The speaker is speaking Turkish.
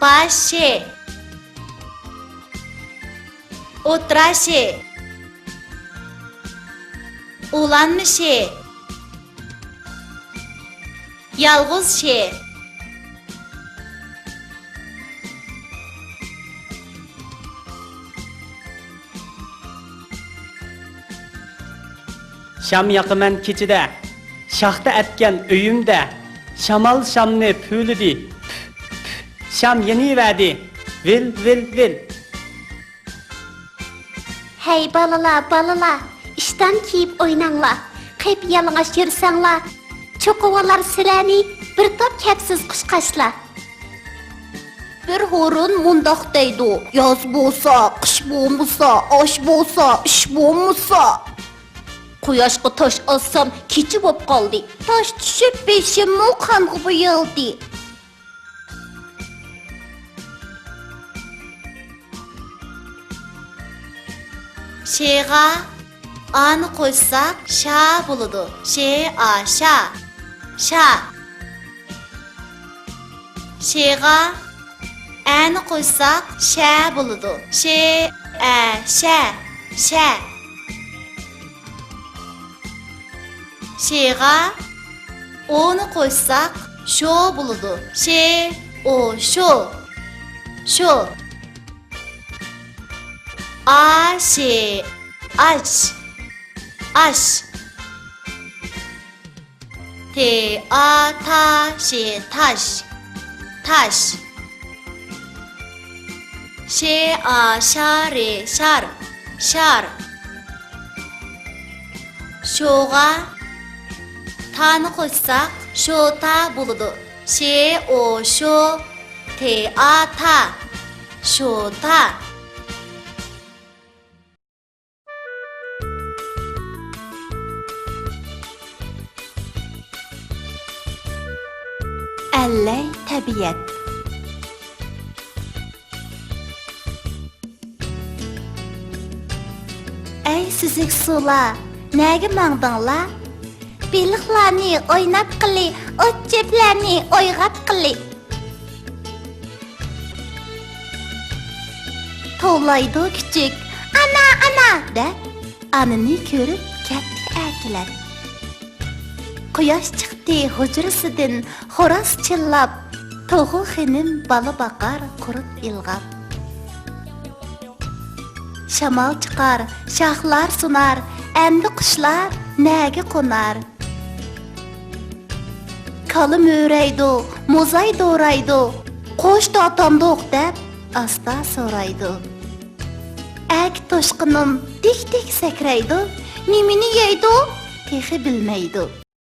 başı, otraşı, ulanmışı, yalğızşı, Şam yakımen keçide, şahta etken öyümde, şamal şamni püylüdi, şam yeni verdi, vil. Hey balalar, işten kiyip oynanla, hep yalıngaş yürüsenla, çok ovalar süreni, bir top kepsiz kuşkaşla. bir horun mundaq deydi, yaz bolsa, kış bolmasa, aş bolsa, iş bolmasa. Quyoshga tosh olsam, kechi bo'lib qoldi. Tosh tushib beshimni qanga bo'yaldi. She'ga ani qo'ysak, sha bo'ladi. She'a sha. Sha. She'ga ani qo'ysak, sha bo'ladi. She'a sha. Sha. She'ga o'ni qo'ysak, sho bo'ladi. O sho. Sho. She ash. Ash. Ta she tash. Tash. Share shar. Shar. Sho'ga ta'ni qo'shsak, sho'ta bo'ladi. O sho, ta. Sho'ta. Allay tabiat. Ey sizik sular, nega mangdinglar? Beliqlarni o'ynab qili, o'tcheplarni o'yg'ab qili. Tovlaydi kichik, ana deb anini ko'rib katta akilar. Quyosh chiqdi hujrasidan xo'roz chillab, tog'u xinim bala baqar qurib ilg'ab. Shamol chiqar, shoxlar sunar, endi qushlar nega qo'nar? Kalım öğreydi, muzay doğraydı, qo'sh totamdoq deb asta so'raydi. Ak toshqinim dik sakraydi, nimini yeydi, texi bilmaydi.